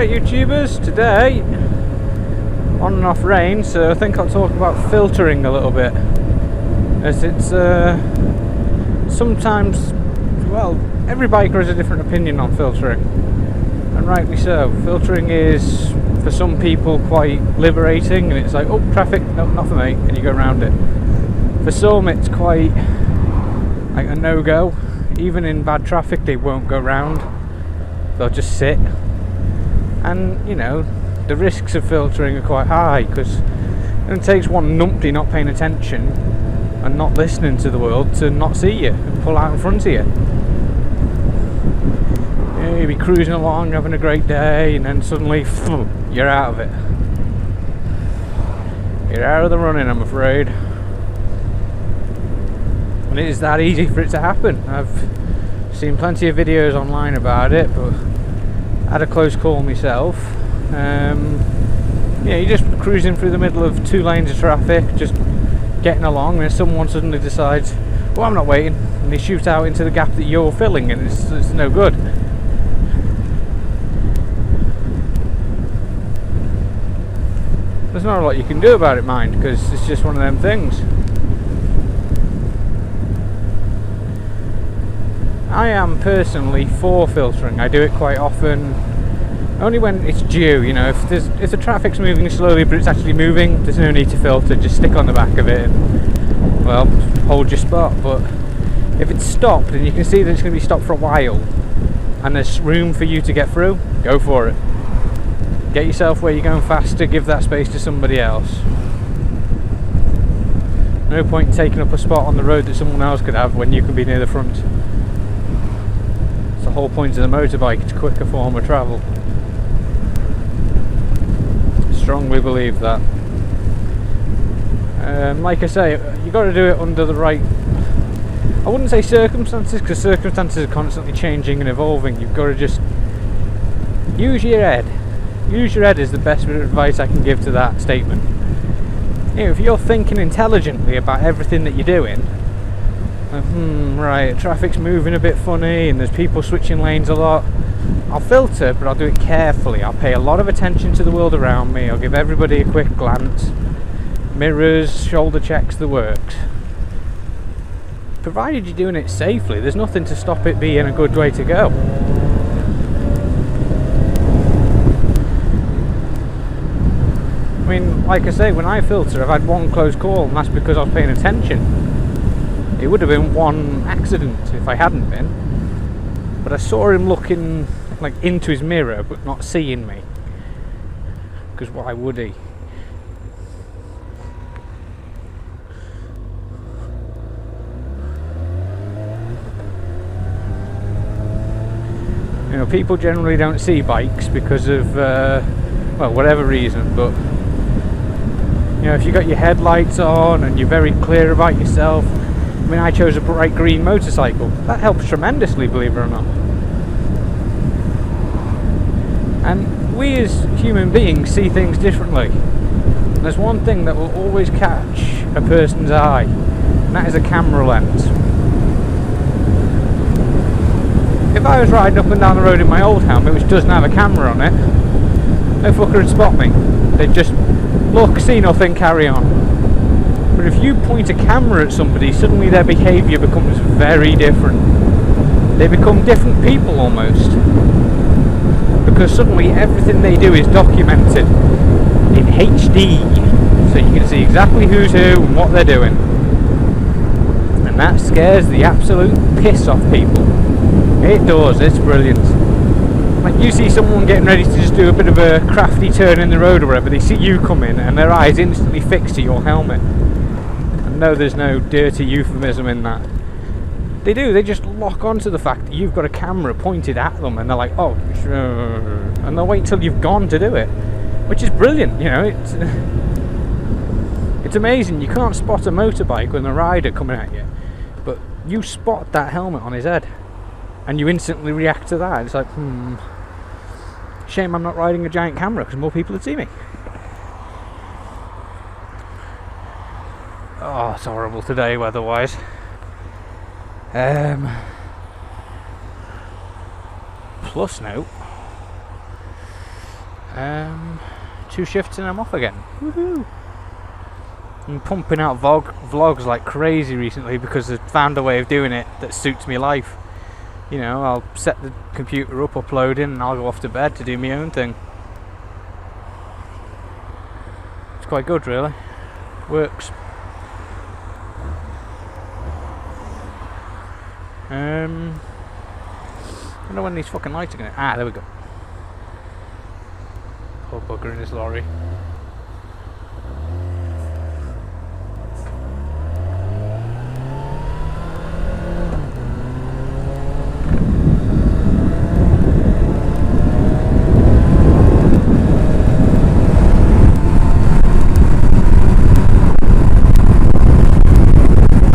Alright YouTubers, today on and off rain, so I think I'll talk about filtering a little bit, as it's sometimes, well, every biker has a different opinion on filtering, and rightly so. Filtering is for some people quite liberating, and it's like, oh, traffic, no, not for me, and you go around it. For some it's quite like a no-go. Even in bad traffic they won't go round, they'll just sit. And you know, the risks of filtering are quite high, because it takes one numpty not paying attention and not listening to the world to not see you and pull out in front of you. You'll be cruising along having a great day, and then suddenly you're out of it. You're out of the running, I'm afraid. And it is that easy for it to happen. I've seen plenty of videos online about it, but I had a close call myself. Yeah, you're just cruising through the middle of 2 lanes of traffic, just getting along, and then someone suddenly decides, well, I'm not waiting, and they shoot out into the gap that you're filling, and it's no good. There's not a lot you can do about it, mind, because it's just one of them things. I am personally for filtering. I do it quite often, only when it's due. You know, if the traffic's moving slowly but it's actually moving, there's no need to filter. Just stick on the back of it and, well, hold your spot. But if it's stopped and you can see that it's going to be stopped for a while and there's room for you to get through, go for it. Get yourself where you're going faster, give that space to somebody else. No point in taking up a spot on the road that someone else could have when you can be near the front. The whole point of the motorbike, it's a quicker form of travel. Strongly believe that. Like I say, you got to do it under the right, I wouldn't say circumstances, because circumstances are constantly changing and evolving. You've got to just use your head. Use your head is the best bit of advice I can give to that statement. You know, if you're thinking intelligently about everything that you're doing, like, right, traffic's moving a bit funny and there's people switching lanes a lot, I'll filter, but I'll do it carefully. I'll pay a lot of attention to the world around me. I'll give everybody a quick glance, mirrors, shoulder checks, the works. Provided you're doing it safely, there's nothing to stop it being a good way to go. I mean, like I say, when I filter, I've had one close call, and that's because I was paying attention. It would have been one accident if I hadn't been, but I saw him looking like into his mirror but not seeing me, because why would he? You know, people generally don't see bikes because of well, whatever reason, but you know, if you got your headlights on and you're very clear about yourself. I mean, I chose a bright green motorcycle. That helps tremendously, believe it or not. And we as human beings see things differently. And there's one thing that will always catch a person's eye, and that is a camera lens. If I was riding up and down the road in my old Helmet, which doesn't have a camera on it, no fucker would spot me. They'd just look, see nothing, carry on. But if you point a camera at somebody, suddenly their behaviour becomes very different. They become different people almost. Because suddenly everything they do is documented in HD. So you can see exactly who's who and what they're doing. And that scares the absolute piss off people. It does, it's brilliant. Like, you see someone getting ready to just do a bit of a crafty turn in the road or whatever, they see you come in and their eyes instantly fix to your helmet. No, there's no dirty euphemism in that. They do, they just lock onto the fact that you've got a camera pointed at them, and they're like, oh, and they'll wait until you've gone to do it, which is brilliant. You know, it's amazing. You can't spot a motorbike with a rider coming at you, but you spot that helmet on his head and you instantly react to that. It's like, shame I'm not riding a giant camera, because more people would see me. Oh, it's horrible today weather-wise. Plus note, 2 shifts and I'm off again. Woohoo! I'm pumping out vlogs like crazy recently because I've found a way of doing it that suits me life. You know, I'll set the computer up, upload in, and I'll go off to bed to do my own thing. It's quite good, really. Works. I don't know when these fucking lights are gonna... there we go. Poor bugger in his lorry.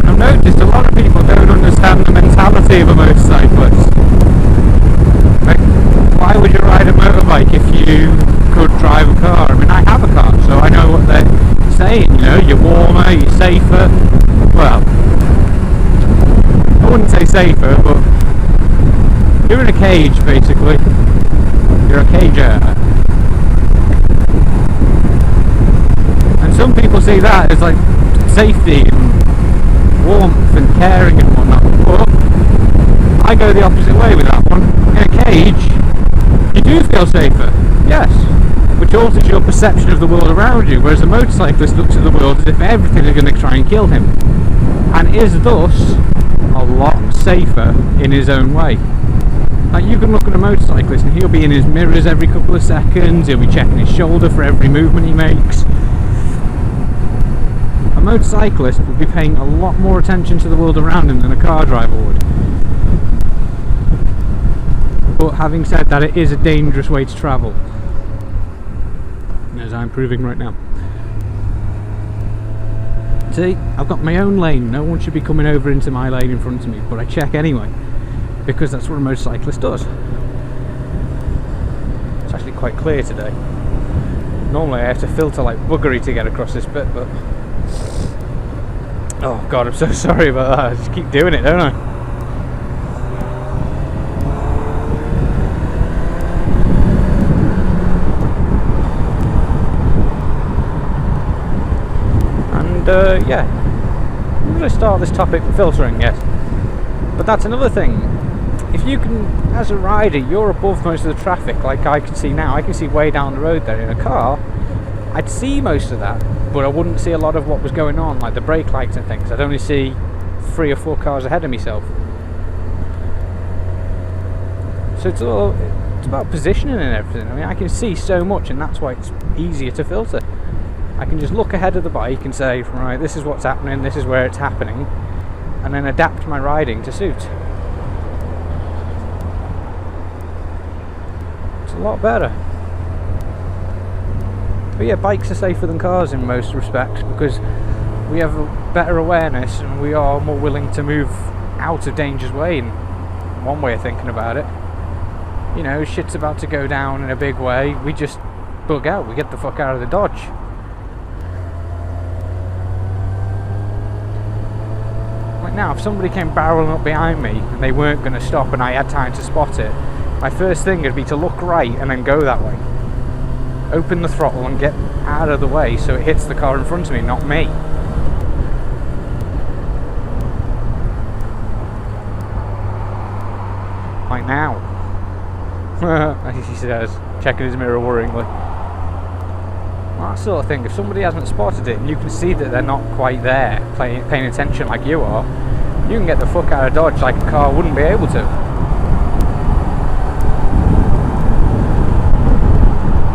I've noticed a lot of people don't understand the mentality of a motorcyclist. Like, why would you ride a motorbike if you could drive a car? I mean, I have a car, so I know what they're saying. You know, you're warmer, you're safer. Well, I wouldn't say safer, but you're in a cage, basically. You're a cager. And some people see that as like safety and warmth and caring and whatnot. But I go the opposite way with that one. In a cage, you do feel safer, yes, which alters your perception of the world around you, whereas a motorcyclist looks at the world as if everything is going to try and kill him, and is thus a lot safer in his own way. Like, you can look at a motorcyclist and he'll be in his mirrors every couple of seconds, he'll be checking his shoulder for every movement he makes. A motorcyclist would be paying a lot more attention to the world around him than a car driver would. But having said that, it is a dangerous way to travel, as I'm proving right now. See, I've got my own lane, no one should be coming over into my lane in front of me, but I check anyway, because that's what a motorcyclist does. It's actually quite clear today. Normally I have to filter like buggery to get across this bit, but... oh god, I'm so sorry about that, I just keep doing it, don't I? Yeah, I'm going to start this topic with filtering, yes. But that's another thing. If you can, as a rider, you're above most of the traffic, like I can see now. I can see way down the road there. In a car, I'd see most of that, but I wouldn't see a lot of what was going on, like the brake lights and things. I'd only see 3 or 4 cars ahead of myself. So it's about positioning and everything. I mean, I can see so much, and that's why it's easier to filter. I can just look ahead of the bike and say, right, this is what's happening, this is where it's happening, and then adapt my riding to suit. It's a lot better. But yeah, bikes are safer than cars in most respects because we have a better awareness and we are more willing to move out of danger's way, in one way of thinking about it. You know, shit's about to go down in a big way, we just bug out, we get the fuck out of the dodge. Now, if somebody came barreling up behind me and they weren't going to stop and I had time to spot it, my first thing would be to look right and then go that way. Open the throttle and get out of the way so it hits the car in front of me, not me. Like now. As he says, checking his mirror worryingly. Well, that sort of thing, if somebody hasn't spotted it and you can see that they're not quite there, paying attention like you are, you can get the fuck out of dodge like a car wouldn't be able to.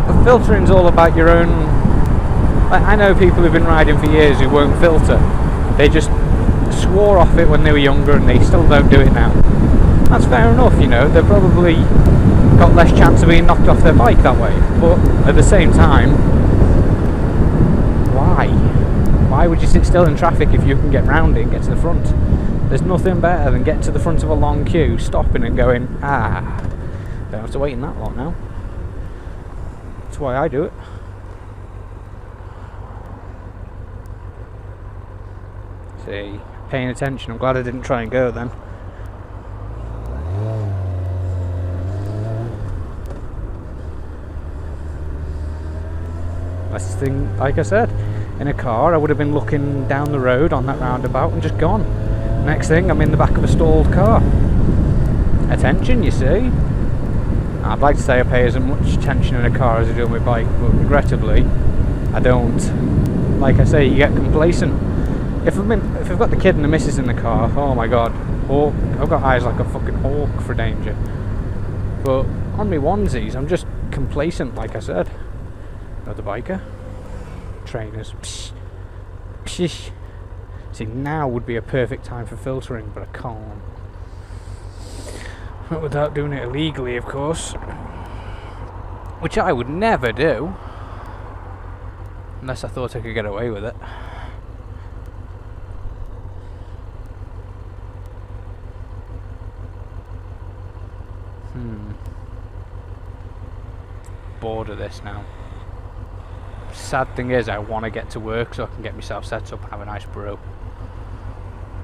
But filtering's all about your own... Like, I know people who've been riding for years who won't filter. They just swore off it when they were younger and they still don't do it now. That's fair enough, you know, they've probably got less chance of being knocked off their bike that way. But at the same time, why would you sit still in traffic if you can get round it and get to the front? There's nothing better than getting to the front of a long queue, stopping and going, don't have to wait in that long now. That's why I do it. See, paying attention, I'm glad I didn't try and go then. That's the thing, like I said, in a car I would have been looking down the road on that roundabout and just gone. Next thing, I'm in the back of a stalled car. Attention, you see. I'd like to say I pay as much attention in a car as I do on my bike, but regrettably, I don't. Like I say, you get complacent. If I've got the kid and the missus in the car, oh my god, I've got eyes like a fucking hawk for danger. But on me onesies, I'm just complacent, like I said. Another biker. Trainers. Psh. Psh. See, now would be a perfect time for filtering, but I can't. Not without doing it illegally, of course. Which I would never do. Unless I thought I could get away with it. Bored of this now. Sad thing is, I want to get to work so I can get myself set up and have a nice brew.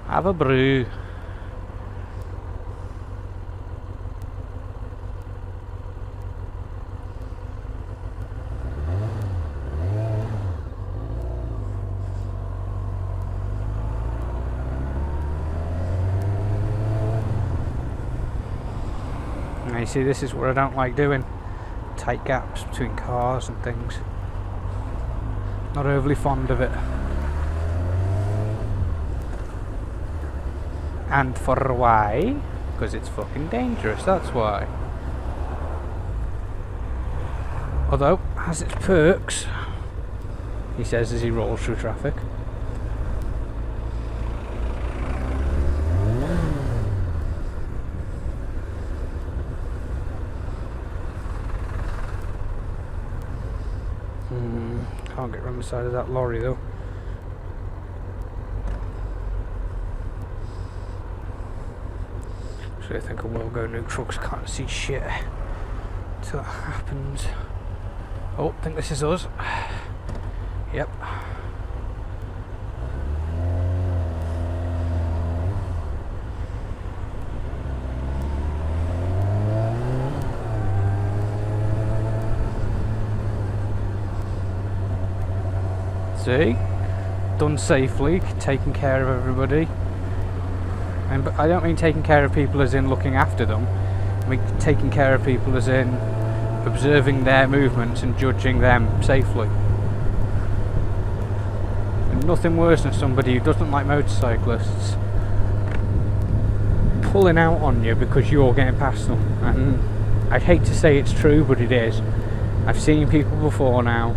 Have a brew. Now you see, this is what I don't like doing. Tight gaps between cars and things. Not overly fond of it. And for why? Because it's fucking dangerous, that's why. Although, has its perks, he says as he rolls through traffic. Can't get around the side of that lorry though. So I think I will go new trucks, can't see shit until that happens. Oh, I think this is us. Yep. See? Done safely, taking care of everybody. And I don't mean taking care of people as in looking after them. I mean taking care of people as in observing their movements and judging them safely. And nothing worse than somebody who doesn't like motorcyclists pulling out on you because you're getting past them. And I'd hate to say it's true, but it is. I've seen people before now.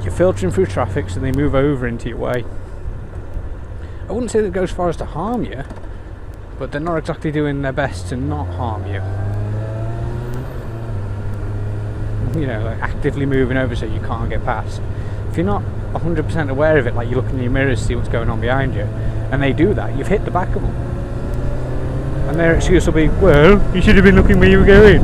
You're filtering through traffic so they move over into your way. I wouldn't say that it goes as far as to harm you, but they're not exactly doing their best to not harm you. You know, like actively moving over so you can't get past. If you're not 100% aware of it, like you look in your mirrors to see what's going on behind you, and they do that, you've hit the back of them. And their excuse will be, well, you should have been looking where you were going.